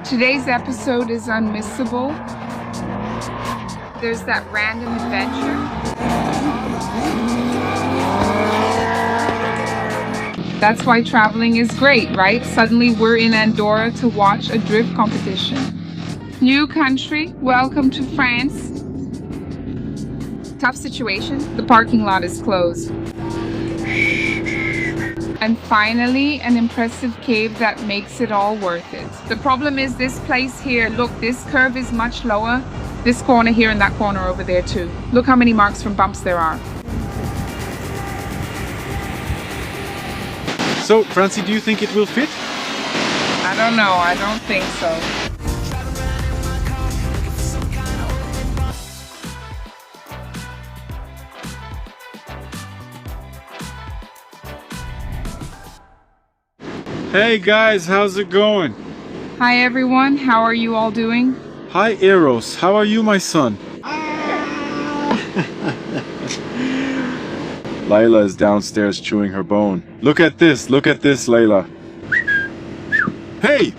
Today's episode is unmissable. There's that random adventure. That's why traveling is great, right? Suddenly we're in Andorra to watch a drift competition. New country, welcome to France. Tough situation, the parking lot is closed. And finally, an impressive cave that makes it all worth it. The problem is this place here. Look, this curve is much lower. This corner here and that corner over there too. Look how many marks from bumps there are. So, Francie, do you think it will fit? I don't know. I don't think so. Hey guys, how's it going? Hi everyone, how are you all doing? Hi Eros, how are you, my son? Layla is downstairs chewing her bone. Look at this, Layla. Hey!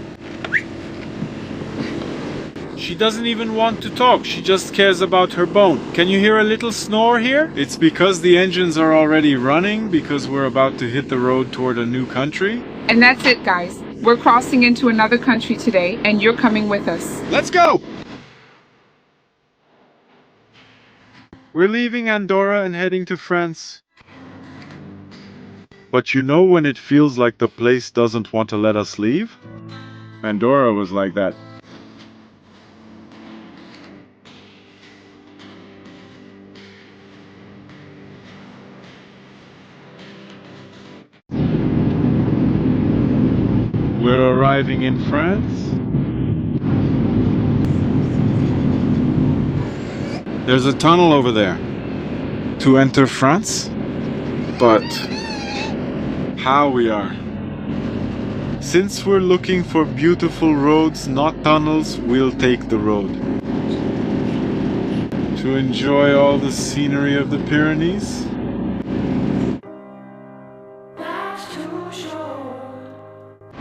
She doesn't even want to talk, she just cares about her bone. Can you hear a little snore here? It's because the engines are already running, because we're about to hit the road toward a new country. And that's it, guys. We're crossing into another country today, and you're coming with us. Let's go! We're leaving Andorra and heading to France. But you know when it feels like the place doesn't want to let us leave? Andorra was like that. We're arriving in France. There's a tunnel over there to enter France, but how we are. Since we're looking for beautiful roads, not tunnels, we'll take the road. To enjoy all the scenery of the Pyrenees.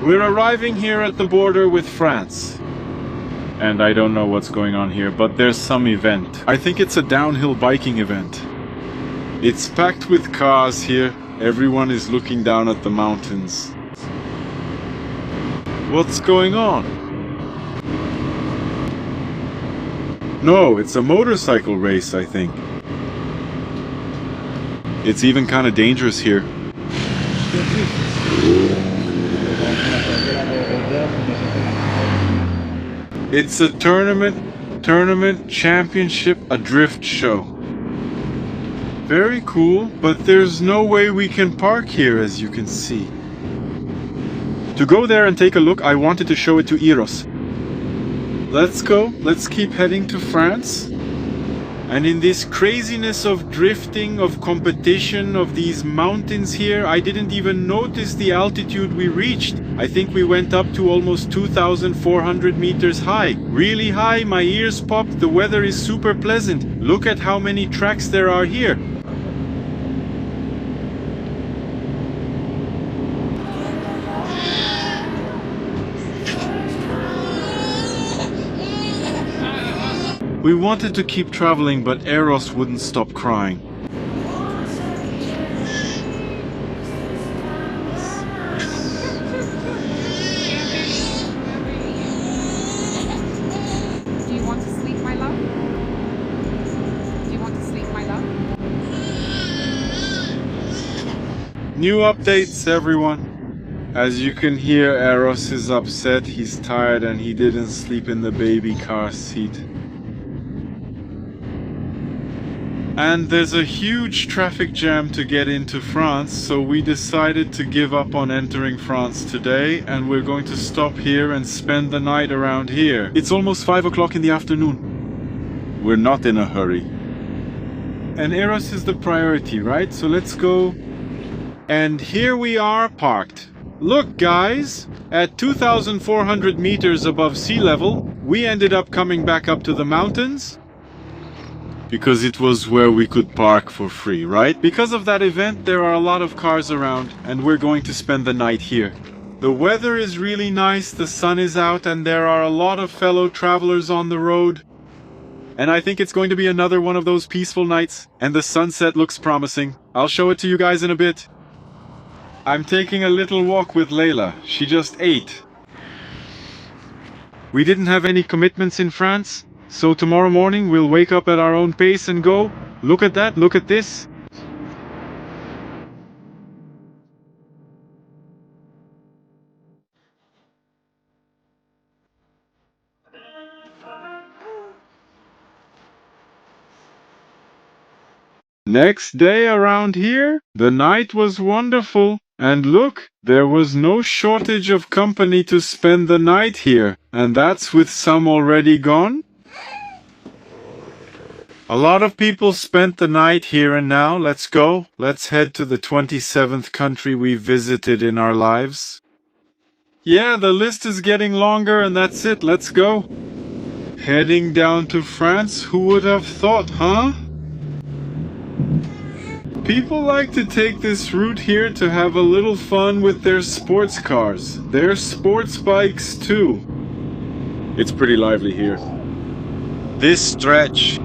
We're arriving here at the border with France. And I don't know what's going on here, but there's some event. I think it's a downhill biking event. It's packed with cars here. Everyone is looking down at the mountains. What's going on? No, it's a motorcycle race, I think. It's even kind of dangerous here. It's a tournament championship, a drift show. Very cool, but there's no way we can park here, as you can see. To go there and take a look, I wanted to show it to Eros. Let's go, let's keep heading to France. And in this craziness of drifting, of competition, of these mountains here, I didn't even notice the altitude we reached. I think we went up to almost 2,400 meters high. Really high, my ears popped, the weather is super pleasant. Look at how many tracks there are here. We wanted to keep traveling, but Eros wouldn't stop crying. Do you want to sleep, my love? Do you want to sleep, my love? New updates, everyone. As you can hear, Eros is upset, he's tired, and he didn't sleep in the baby car seat. And there's a huge traffic jam to get into France, so we decided to give up on entering France today, and we're going to stop here and spend the night around here. It's almost 5 o'clock in the afternoon. We're not in a hurry. And Eros is the priority, right? So let's go. And here we are parked. Look guys, at 2,400 meters above sea level, we ended up coming back up to the mountains. Because it was where we could park for free, right? Because of that event, there are a lot of cars around, and we're going to spend the night here. The weather is really nice, the sun is out, and there are a lot of fellow travelers on the road. And I think it's going to be another one of those peaceful nights, and the sunset looks promising. I'll show it to you guys in a bit. I'm taking a little walk with Layla. She just ate. We didn't have any commitments in France, so tomorrow morning we'll wake up at our own pace and go. Look at that, look at this. Next day around here, the night was wonderful. And look, there was no shortage of company to spend the night here. And that's with some already gone. A lot of people spent the night here, and now let's go. Let's head to the 27th country we visited in our lives. Yeah, the list is getting longer, and that's it. Let's go. Heading down to France, who would have thought, huh? People like to take this route here to have a little fun with their sports cars. Their sports bikes too. It's pretty lively here. This stretch.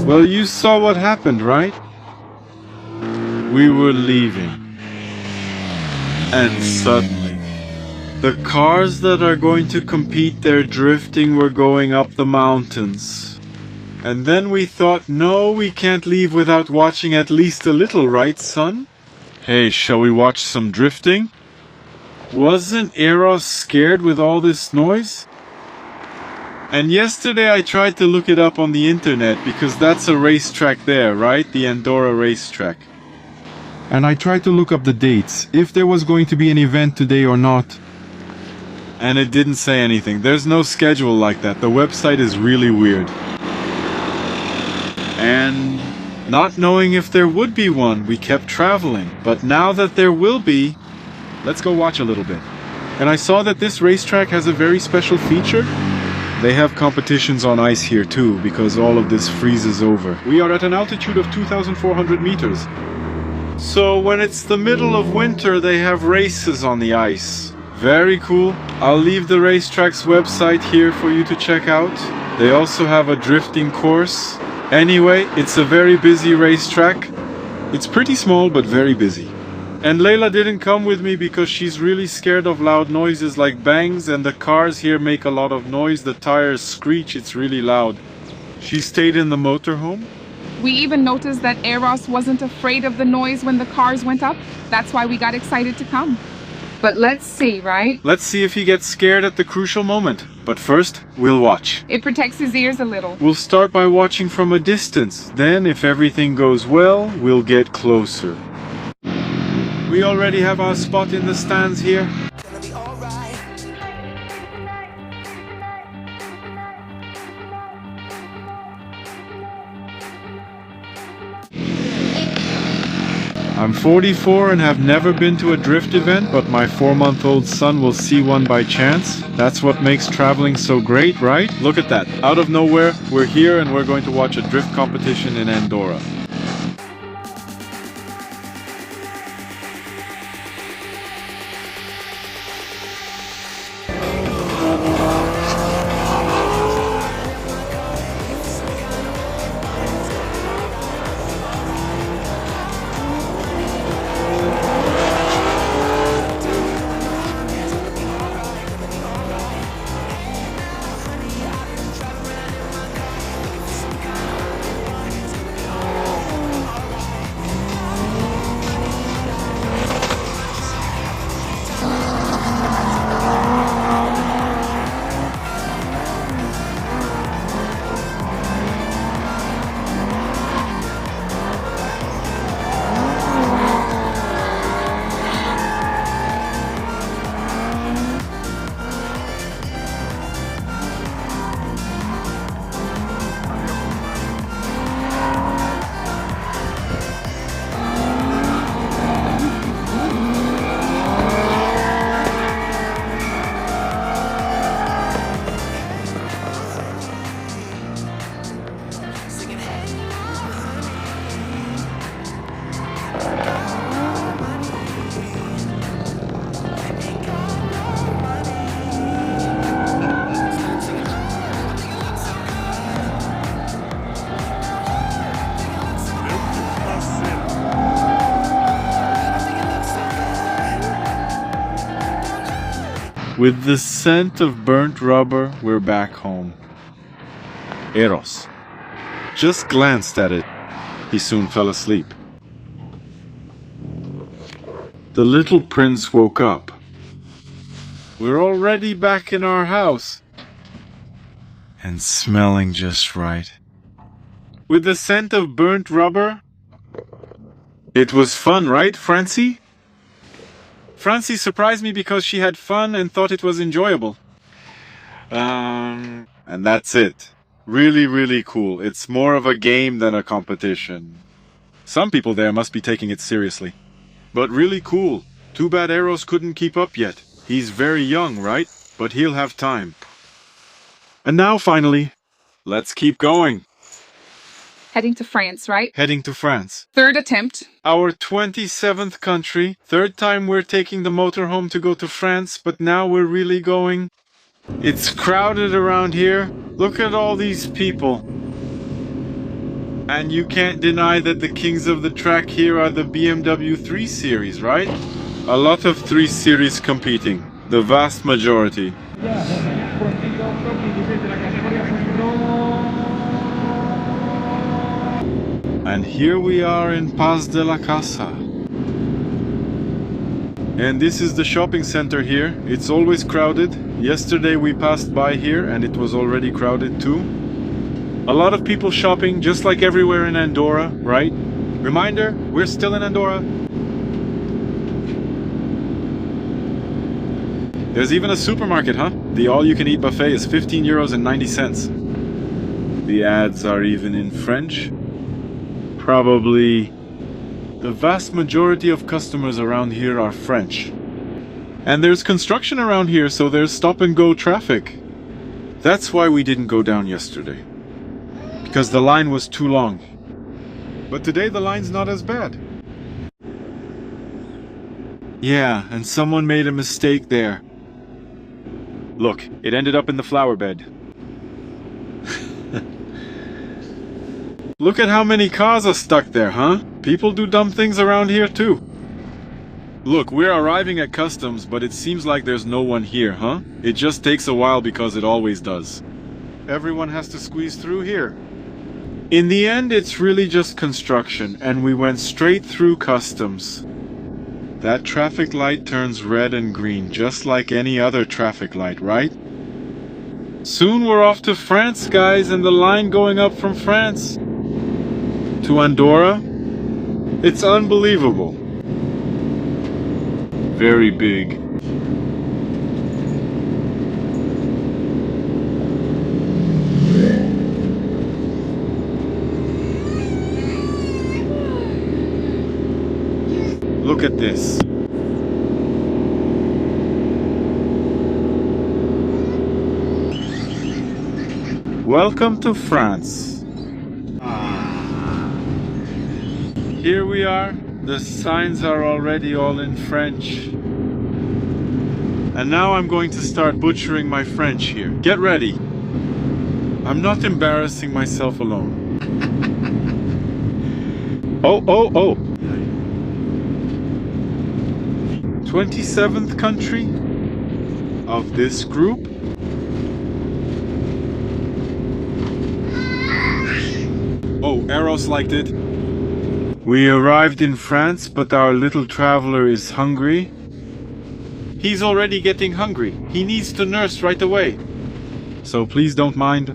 Well, you saw what happened, right? We were leaving. And suddenly, the cars that are going to compete their drifting were going up the mountains. And then we thought, no, we can't leave without watching at least a little, right, son? Hey, shall we watch some drifting? Wasn't Eros scared with all this noise? And yesterday I tried to look it up on the internet because that's a racetrack there, right? The Andorra racetrack. And I tried to look up the dates, if there was going to be an event today or not. And it didn't say anything. There's no schedule like that. The website is really weird. And not knowing if there would be one, we kept traveling. But now that there will be, let's go watch a little bit. And I saw that this racetrack has a very special feature. They have competitions on ice here too, because all of this freezes over. We are at an altitude of 2,400 meters. So when it's the middle of winter, they have races on the ice. Very cool. I'll leave the racetrack's website here for you to check out. They also have a drifting course. Anyway, it's a very busy racetrack. It's pretty small, but very busy. And Layla didn't come with me because she's really scared of loud noises like bangs, and the cars here make a lot of noise. The tires screech, it's really loud. She stayed in the motorhome. We even noticed that Eros wasn't afraid of the noise when the cars went up. That's why we got excited to come. But let's see, right? Let's see if he gets scared at the crucial moment. But first, we'll watch. It protects his ears a little. We'll start by watching from a distance. Then, if everything goes well, we'll get closer. We already have our spot in the stands here. I'm 44 and have never been to a drift event, but my 4-month-old son will see one by chance. That's what makes traveling so great, right? Look at that. Out of nowhere, we're here and we're going to watch a drift competition in Andorra. With the scent of burnt rubber, we're back home. Eros just glanced at it. He soon fell asleep. The little prince woke up. We're already back in our house. And smelling just right. With the scent of burnt rubber. It was fun, right, Francie? Francie surprised me because she had fun and thought it was enjoyable. And that's it. Really, really cool. It's more of a game than a competition. Some people there must be taking it seriously. But really cool. Too bad Eros couldn't keep up yet. He's very young, right? But he'll have time. And now, finally, let's keep going. Heading to France, right? Heading to France. Third attempt. Our 27th country. Third time we're taking the motorhome to go to France, but now we're really going. It's crowded around here. Look at all these people. And you can't deny that the kings of the track here are the BMW 3 Series, right? A lot of 3 Series competing. The vast majority. And here we are in Paz de la Casa. And this is the shopping center here. It's always crowded. Yesterday we passed by here and it was already crowded too. A lot of people shopping, just like everywhere in Andorra, right? Reminder, we're still in Andorra. There's even a supermarket, huh? The all-you-can-eat buffet is 15 euros and 90 cents. The ads are even in French. Probably the vast majority of customers around here are French. And there's construction around here, so there's stop-and-go traffic. That's why we didn't go down yesterday. Because the line was too long. But today the line's not as bad. Yeah, and someone made a mistake there. Look, it ended up in the flower bed. Look at how many cars are stuck there, huh? People do dumb things around here too. Look, we're arriving at customs, but it seems like there's no one here, huh? It just takes a while because it always does. Everyone has to squeeze through here. In the end, it's really just construction, and we went straight through customs. That traffic light turns red and green, just like any other traffic light, right? Soon we're off to France, guys, and the line going up from France to Andorra. It's unbelievable. Very big. Look at this. Welcome to France. Here we are. The signs are already all in French. And now I'm going to start butchering my French here. Get ready. I'm not embarrassing myself alone. Oh. 27th country of this group. Oh, Eros liked it. We arrived in France, but our little traveler is hungry. He's already getting hungry. He needs to nurse right away. So please don't mind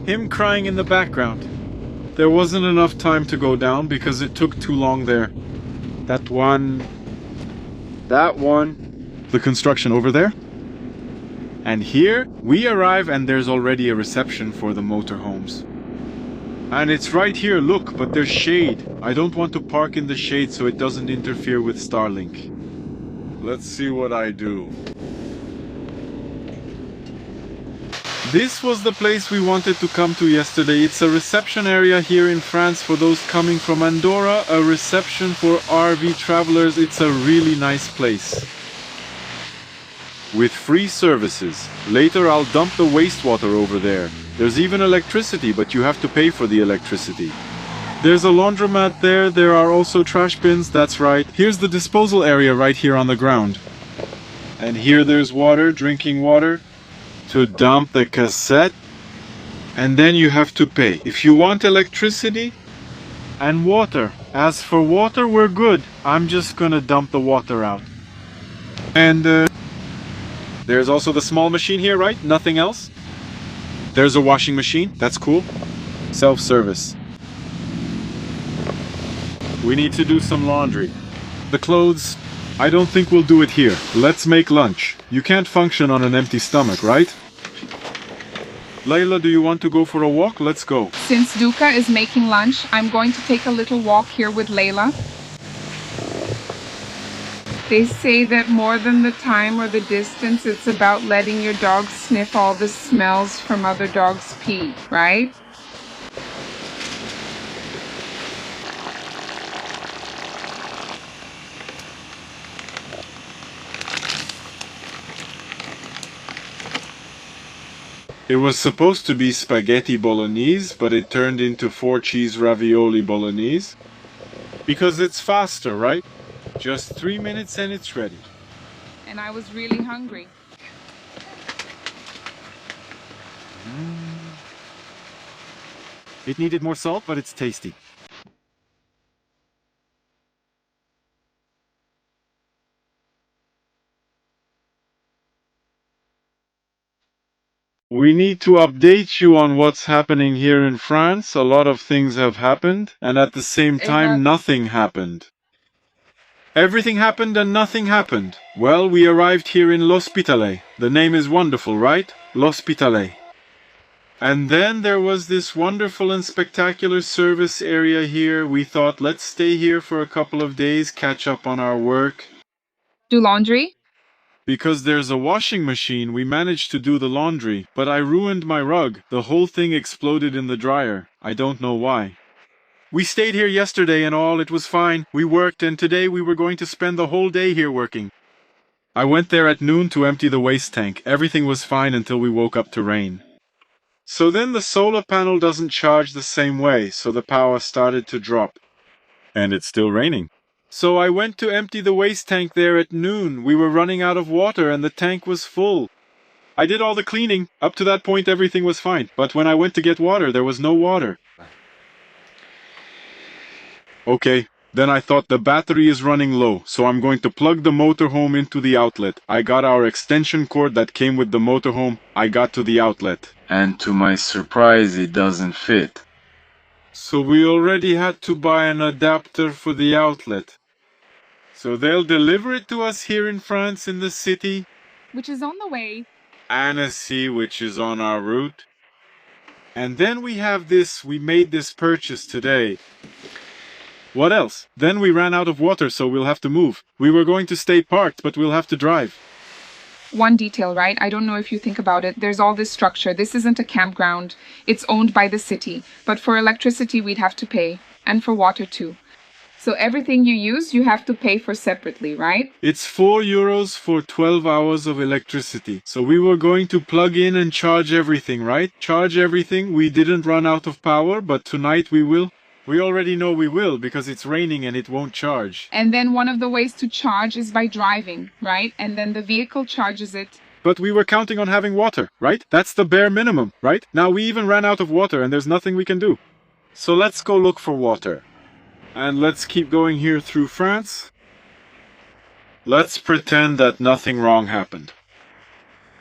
him crying in the background. There wasn't enough time to go down because it took too long there. That one. The construction over there. And here we arrive and there's already a reception for the motorhomes. And it's right here, look, but there's shade. I don't want to park in the shade so it doesn't interfere with Starlink. Let's see what I do. This was the place we wanted to come to yesterday. It's a reception area here in France for those coming from Andorra, a reception for RV travelers. It's a really nice place. With free services. Later I'll dump the wastewater over there. There's even electricity, but you have to pay for the electricity. There's a laundromat there. There are also trash bins, that's right. Here's the disposal area right here on the ground. And here there's water, drinking water, to dump the cassette. And then you have to pay. If you want electricity and water. As for water, we're good. I'm just gonna dump the water out. And there's also the small machine here, right? Nothing else? There's a washing machine. That's cool. Self-service. We need to do some laundry. The clothes, I don't think we'll do it here. Let's make lunch. You can't function on an empty stomach, right? Layla, do you want to go for a walk? Let's go. Since Duca is making lunch, I'm going to take a little walk here with Layla. They say that more than the time or the distance, it's about letting your dog sniff all the smells from other dogs' pee, right? It was supposed to be spaghetti bolognese, but it turned into 4-cheese ravioli bolognese. Because it's faster, right? Just 3 minutes and it's ready. And I was really hungry. It needed more salt, but it's tasty. We need to update you on what's happening here in France. A lot of things have happened, and at the same time, nothing happened. Everything happened and nothing happened. Well, we arrived here in L'Hospitalet. The name is wonderful, right? L'Hospitalet. And then there was this wonderful and spectacular service area here. We thought, let's stay here for a couple of days, catch up on our work. Do laundry? Because there's a washing machine, we managed to do the laundry, but I ruined my rug. The whole thing exploded in the dryer. I don't know why. We stayed here yesterday and all, it was fine. We worked and today we were going to spend the whole day here working. I went there at noon to empty the waste tank. Everything was fine until we woke up to rain. So then the solar panel doesn't charge the same way, so the power started to drop. And it's still raining. So I went to empty the waste tank there at noon. We were running out of water and the tank was full. I did all the cleaning. Up to that point everything was fine. But when I went to get water, there was no water. Okay, then I thought the battery is running low, so I'm going to plug the motorhome into the outlet. I got our extension cord that came with the motorhome. I got to the outlet. And to my surprise, it doesn't fit. So we already had to buy an adapter for the outlet. So they'll deliver it to us here in France in the city. Which is on the way. Annecy, which is on our route. And then we have this, we made this purchase today. What else? Then we ran out of water, so we'll have to move. We were going to stay parked, but we'll have to drive. One detail, right? I don't know if you think about it. There's all this structure. This isn't a campground. It's owned by the city. But for electricity, we'd have to pay. And for water, too. So everything you use, you have to pay for separately, right? It's €4 for 12 hours of electricity. So we were going to plug in and charge everything, right? Charge everything. We didn't run out of power, but tonight we will. We already know we will because it's raining and it won't charge. And then one of the ways to charge is by driving, right? And then the vehicle charges it. But we were counting on having water, right? That's the bare minimum, right? Now we even ran out of water and there's nothing we can do. So let's go look for water. And let's keep going here through France. Let's pretend that nothing wrong happened.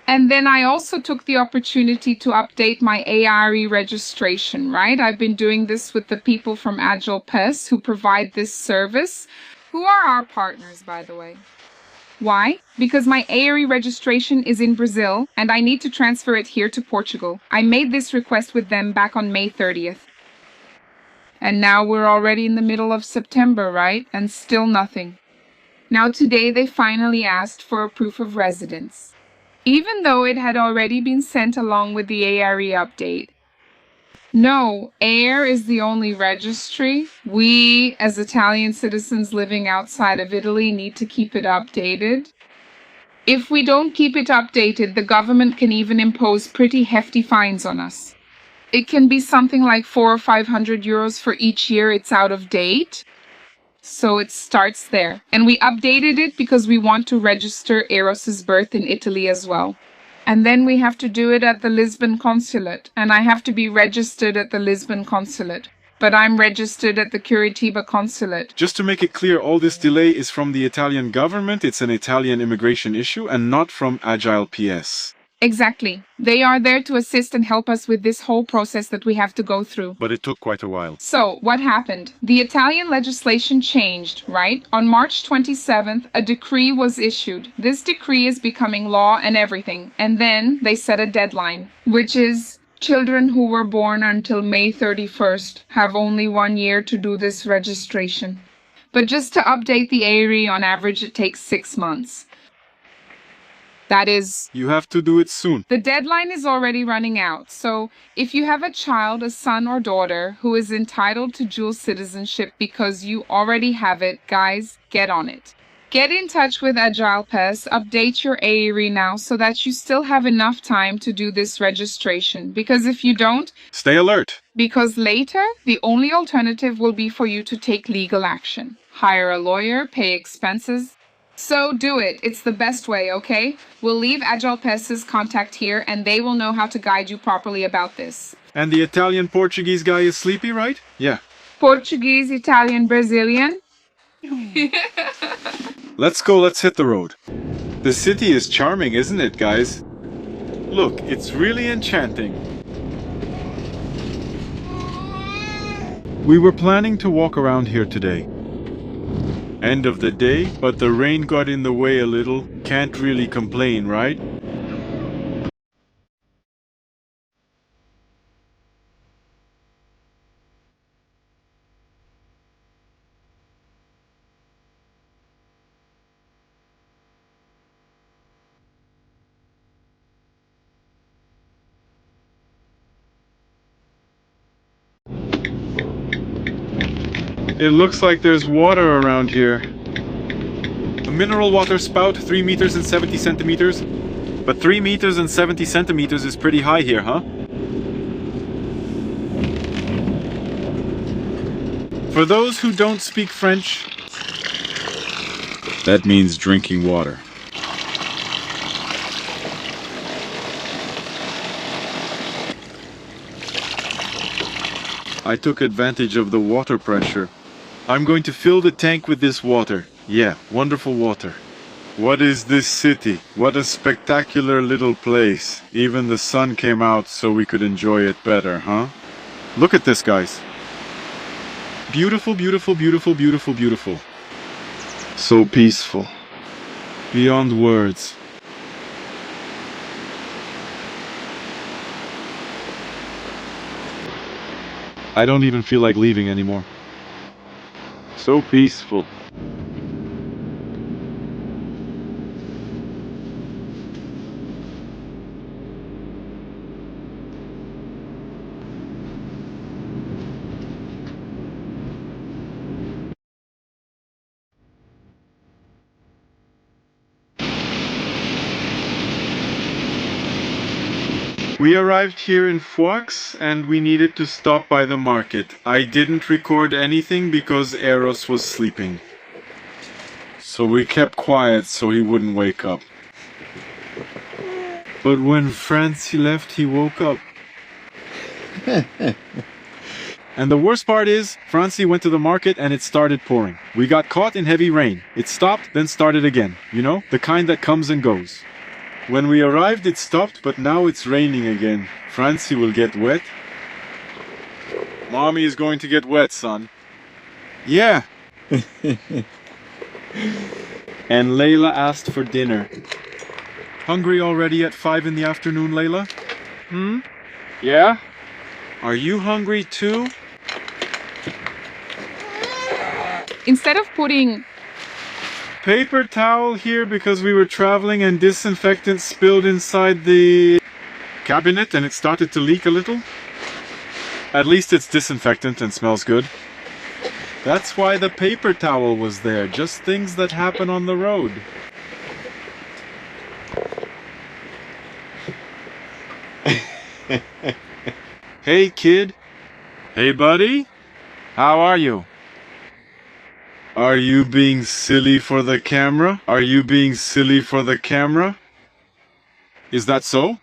And then I also took the opportunity to update my AIRE registration, right? I've been doing this with the people from Agile Pest who provide this service, who are our partners, by the way. Why? Because my AIRE registration is in Brazil and I need to transfer it here to Portugal. I made this request with them back on May 30th. And now we're already in the middle of September, right? And still nothing. Now today they finally asked for a proof of residence, even though it had already been sent along with the AIRE update. No, AIRE is the only registry. We, as Italian citizens living outside of Italy, need to keep it updated. If we don't keep it updated, the government can even impose pretty hefty fines on us. It can be something like €400 or €500 for each year it's out of date. So it starts there. And we updated it because we want to register Eros's birth in Italy as well. And then we have to do it at the Lisbon consulate. And I have to be registered at the Lisbon consulate. But I'm registered at the Curitiba consulate. Just to make it clear, all this delay is from the Italian government. It's an Italian immigration issue and not from Agile PS. Exactly. They are there to assist and help us with this whole process that we have to go through. But it took quite a while. So, what happened? The Italian legislation changed, right? On March 27th, a decree was issued. This decree is becoming law and everything. And then they set a deadline, which is children who were born until May 31st have only 1 year to do this registration. But just to update the AIRE, on average, it takes 6 months. That is... You have to do it soon. The deadline is already running out, so if you have a child, a son or daughter, who is entitled to dual citizenship because you already have it, guys, get on it. Get in touch with Agile PES, update your AIRE now so that you still have enough time to do this registration, because if you don't... Stay alert. Because later, the only alternative will be for you to take legal action. Hire a lawyer, pay expenses... So do it. It's the best way, okay? We'll leave Agile PES's contact here and they will know how to guide you properly about this. And the Italian-Portuguese guy is sleepy, right? Yeah. Portuguese, Italian, Brazilian. Let's go, let's hit the road. The city is charming, isn't it, guys? Look, it's really enchanting. We were planning to walk around here today. End of the day, but the rain got in the way a little. Can't really complain, right? It looks like there's water around here. A mineral water spout, 3 meters and 70 centimeters. But 3 meters and 70 centimeters is pretty high here, huh? For those who don't speak French, that means drinking water. I took advantage of the water pressure. I'm going to fill the tank with this water. Yeah, wonderful water. What is this city? What a spectacular little place. Even the sun came out so we could enjoy it better, huh? Look at this, guys. Beautiful, beautiful, beautiful, beautiful, beautiful. So peaceful. Beyond words. I don't even feel like leaving anymore. So peaceful. We arrived here in Foix and we needed to stop by the market. I didn't record anything because Eros was sleeping. So we kept quiet so he wouldn't wake up. But when Francie left, he woke up. And the worst part is, Francie went to the market and it started pouring. We got caught in heavy rain. It stopped, then started again. You know, the kind that comes and goes. When we arrived, it stopped, but now it's raining again. Francie will get wet. Mommy is going to get wet, son. Yeah. And Layla asked for dinner. Hungry already at 5 in the afternoon, Layla? Hmm? Yeah? Are you hungry too? Instead of putting paper towel here because we were traveling and disinfectant spilled inside the cabinet and it started to leak a little. At least it's disinfectant and smells good. That's why the paper towel was there. Just things that happen on the road. Hey kid. Hey buddy. How are you? Are you being silly for the camera? Are you being silly for the camera? Is that so?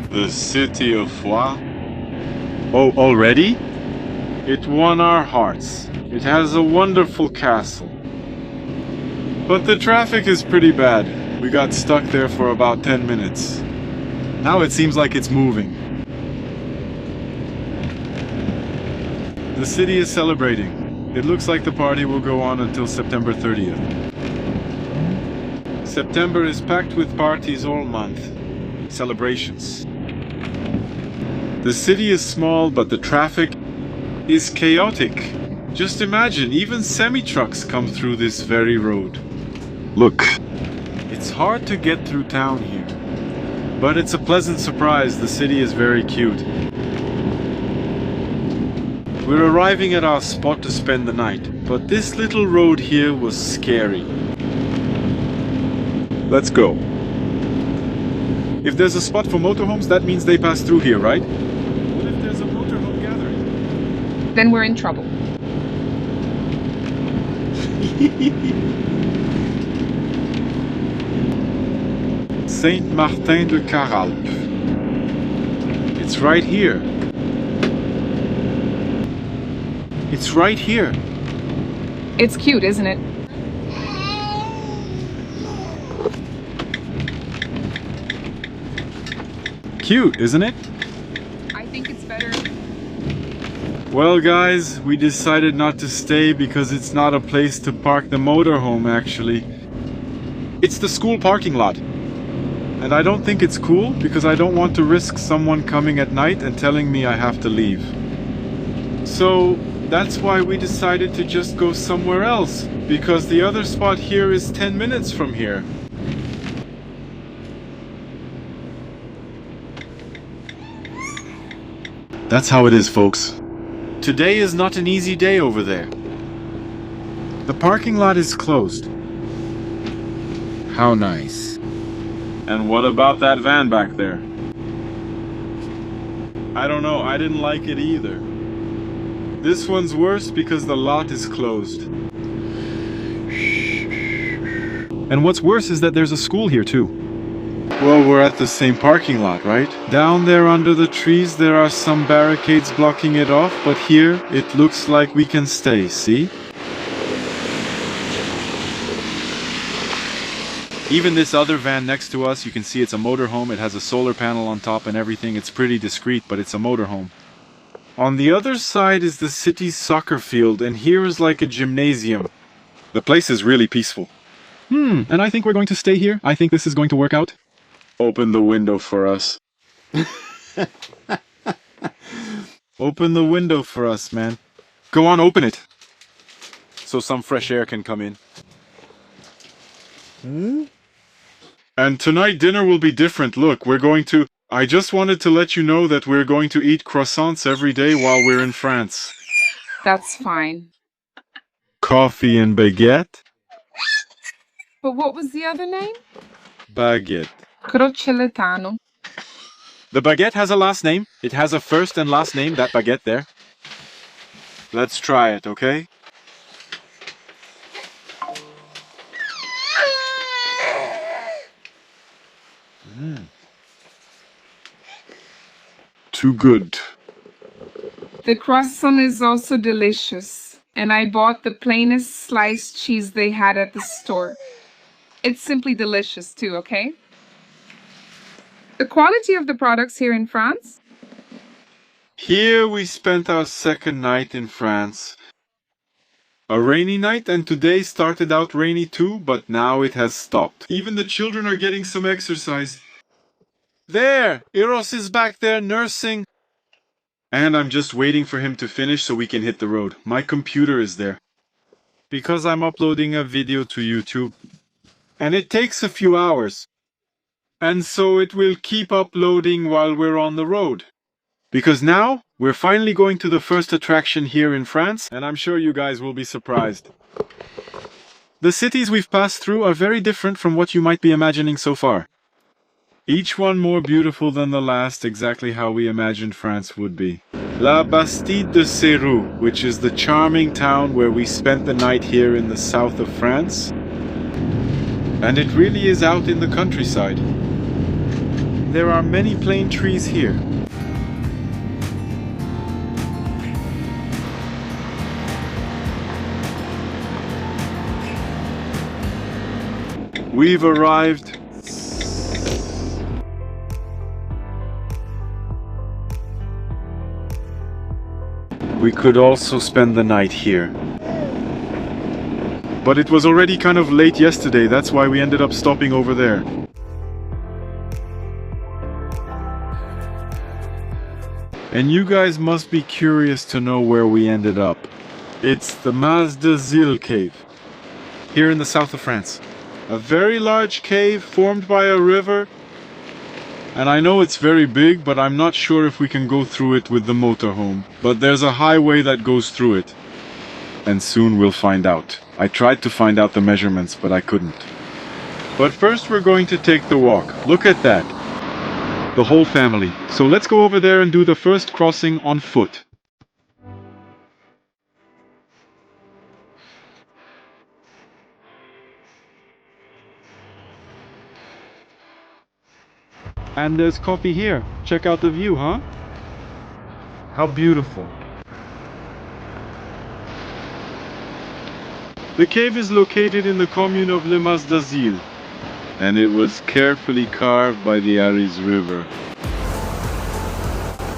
The city of Foix. Oh, already? It won our hearts. It has a wonderful castle. But the traffic is pretty bad. We got stuck there for about 10 minutes. Now it seems like it's moving. The city is celebrating. It looks like the party will go on until September 30th. September is packed with parties all month. Celebrations. The city is small, but the traffic is chaotic. Just imagine, even semi-trucks come through this very road. Look, it's hard to get through town here, but it's a pleasant surprise. The city is very cute. We're arriving at our spot to spend the night, but this little road here was scary. Let's go. If there's a spot for motorhomes, that means they pass through here, right? What if there's a motorhome gathering? Then we're in trouble. Saint Martin de Caralpe. It's right here. It's right here. It's cute, isn't it? Cute, isn't it? I think it's better. Well, guys, we decided not to stay because it's not a place to park the motorhome, actually. It's the school parking lot. And I don't think it's cool because I don't want to risk someone coming at night and telling me I have to leave. So that's why we decided to just go somewhere else, because the other spot here is 10 minutes from here. That's how it is, folks. Today is not an easy day over there. The parking lot is closed. How nice. And what about that van back there? I don't know, I didn't like it either. This one's worse because the lot is closed. And what's worse is that there's a school here too. Well, we're at the same parking lot, right? Down there under the trees there are some barricades blocking it off, but here it looks like we can stay, see? Even this other van next to us, you can see it's a motorhome. It has a solar panel on top and everything. It's pretty discreet, but it's a motorhome. On the other side is the city's soccer field, and here is like a gymnasium. The place is really peaceful. And I think we're going to stay here. I think this is going to work out. Open the window for us. Open the window for us, man. Go on, open it. So some fresh air can come in. And tonight dinner will be different. Look, I just wanted to let you know that we're going to eat croissants every day while we're in France. That's fine. Coffee and baguette? But what was the other name? Baguette. Croceletano. The baguette has a last name. It has a first and last name, that baguette there. Let's try it, okay? Too good. The croissant is also delicious, and I bought the plainest sliced cheese they had at the store. It's simply delicious too, okay? The quality of the products here in France? Here we spent our second night in France. A rainy night, and today started out rainy too, but now it has stopped. Even the children are getting some exercise. There! Eros is back there nursing. And I'm just waiting for him to finish so we can hit the road. My computer is there. Because I'm uploading a video to YouTube. And it takes a few hours. And so it will keep uploading while we're on the road. Because now, we're finally going to the first attraction here in France, and I'm sure you guys will be surprised. The cities we've passed through are very different from what you might be imagining so far. Each one more beautiful than the last, exactly how we imagined France would be. La Bastide de Sérou, which is the charming town where we spent the night here in the south of France. And it really is out in the countryside. There are many plane trees here. We've arrived. We could also spend the night here. But it was already kind of late yesterday, that's why we ended up stopping over there. And you guys must be curious to know where we ended up. It's the Mas de Zil cave, here in the south of France. A very large cave formed by a river. And I know it's very big, but I'm not sure if we can go through it with the motorhome. But there's a highway that goes through it. And soon we'll find out. I tried to find out the measurements, but I couldn't. But first we're going to take the walk. Look at that. The whole family. So let's go over there and do the first crossing on foot. And there's coffee here. Check out the view, huh? How beautiful. The cave is located in the commune of Le Mas d'Azil, and it was carefully carved by the AIRE River.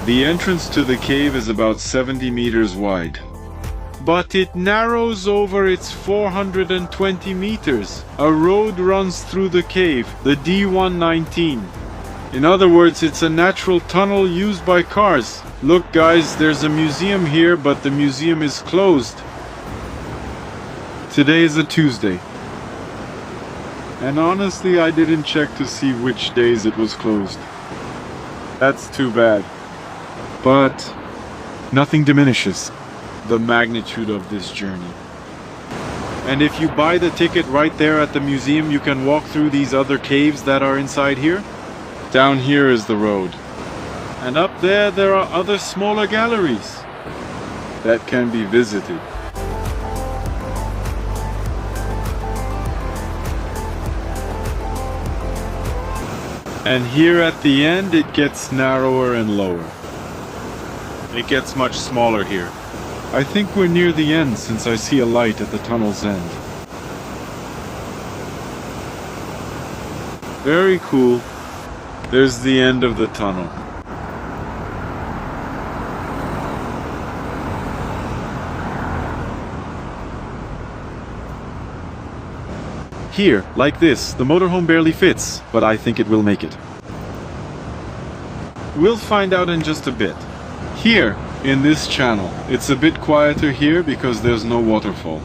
The entrance to the cave is about 70 meters wide, but it narrows over its 420 meters. A road runs through the cave, the D119. In other words, it's a natural tunnel used by cars. Look guys, there's a museum here, but the museum is closed. Today is a Tuesday. And honestly, I didn't check to see which days it was closed. That's too bad. But nothing diminishes the magnitude of this journey. And if you buy the ticket right there at the museum, you can walk through these other caves that are inside here. Down here is the road. And up there are other smaller galleries that can be visited. And here at the end it gets narrower and lower. It gets much smaller here. I think we're near the end since I see a light at the tunnel's end. Very cool. There's the end of the tunnel. Here, like this, the motorhome barely fits, but I think it will make it. We'll find out in just a bit. Here, in this channel, it's a bit quieter here because there's no waterfall.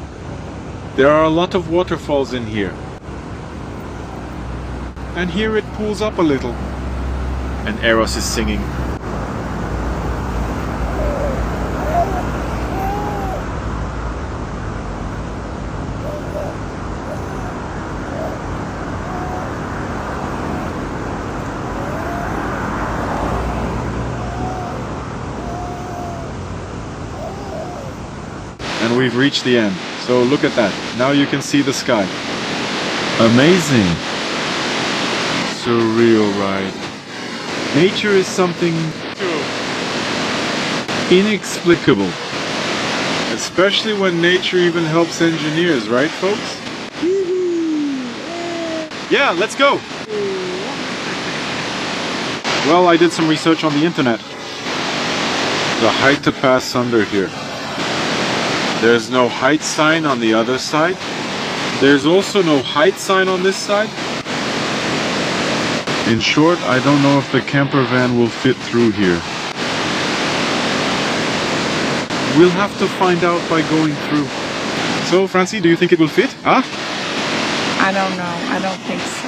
There are a lot of waterfalls in here. And here it pulls up a little. And Eros is singing. And we've reached the end. So look at that. Now you can see the sky. Amazing. Surreal ride. Nature is something inexplicable. Especially when nature even helps engineers, right folks? Yeah, let's go! Well, I did some research on the internet. The height to pass under here. There's no height sign on the other side. There's also no height sign on this side. In short, I don't know if the camper van will fit through here. We'll have to find out by going through. So, Francie, do you think it will fit? Huh? I don't know. I don't think so.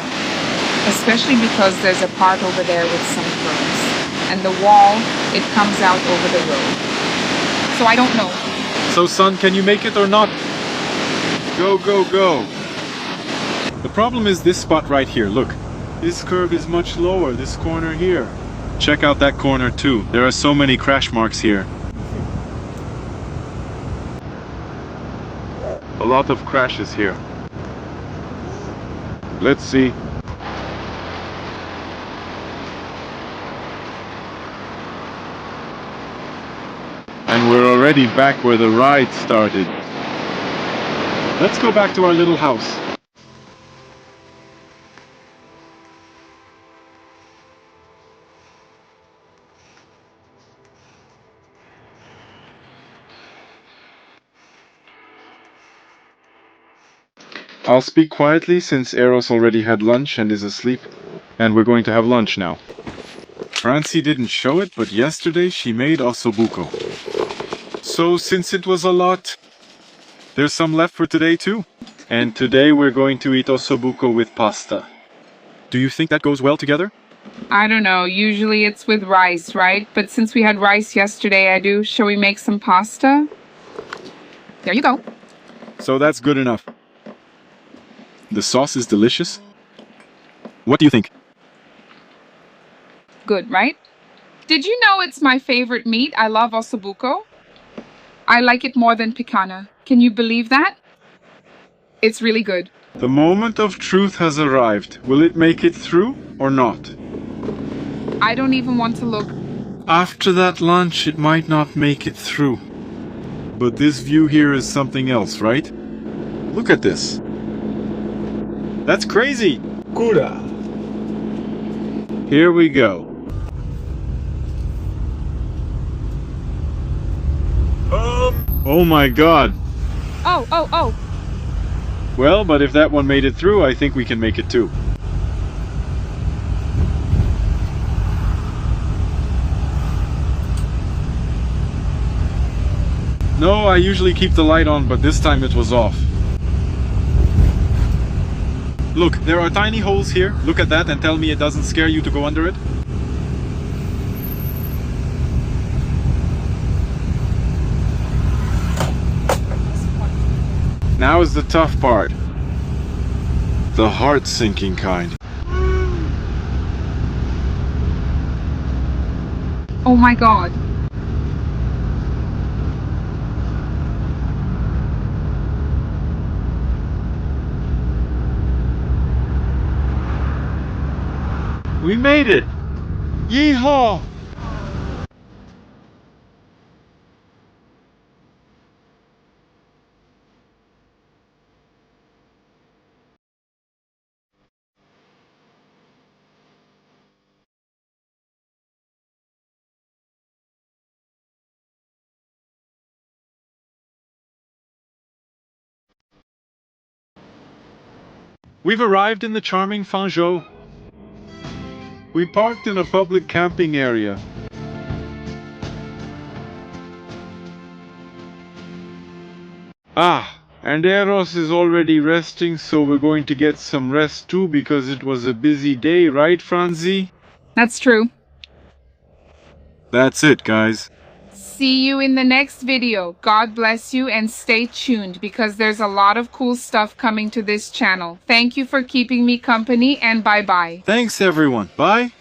Especially because there's a part over there with some curves. And the wall, it comes out over the road. So I don't know. So, son, can you make it or not? Go, go, go. The problem is this spot right here, look. This curve is much lower, this corner here. Check out that corner too. There are so many crash marks here. A lot of crashes here. Let's see. And we're already back where the ride started. Let's go back to our little house. I'll speak quietly since Eros already had lunch and is asleep, and we're going to have lunch now. Francie didn't show it, but yesterday she made ossobuco. So since it was a lot, there's some left for today too. And today we're going to eat ossobuco with pasta. Do you think that goes well together? I don't know. Usually it's with rice, right? But since we had rice yesterday, I do. Shall we make some pasta? There you go. So that's good enough. The sauce is delicious. What do you think? Good, right? Did you know it's my favorite meat? I love ossobuco. I like it more than picanha. Can you believe that? It's really good. The moment of truth has arrived. Will it make it through or not? I don't even want to look. After that lunch, it might not make it through. But this view here is something else, right? Look at this. That's crazy! Cura. Here we go. Oh my god. Oh. Well, but if that one made it through, I think we can make it too. No, I usually keep the light on, but this time it was off. Look, there are tiny holes here. Look at that and tell me it doesn't scare you to go under it. Now is the tough part. The heart-sinking kind. Oh my god. We made it! Yeehaw! We've arrived in the charming Foix. We parked in a public camping area. And Eros is already resting, so we're going to get some rest too because it was a busy day, right, Franzi? That's true. That's it, guys. See you in the next video. God bless you and stay tuned because there's a lot of cool stuff coming to this channel. Thank you for keeping me company and bye-bye. Thanks, everyone. Bye.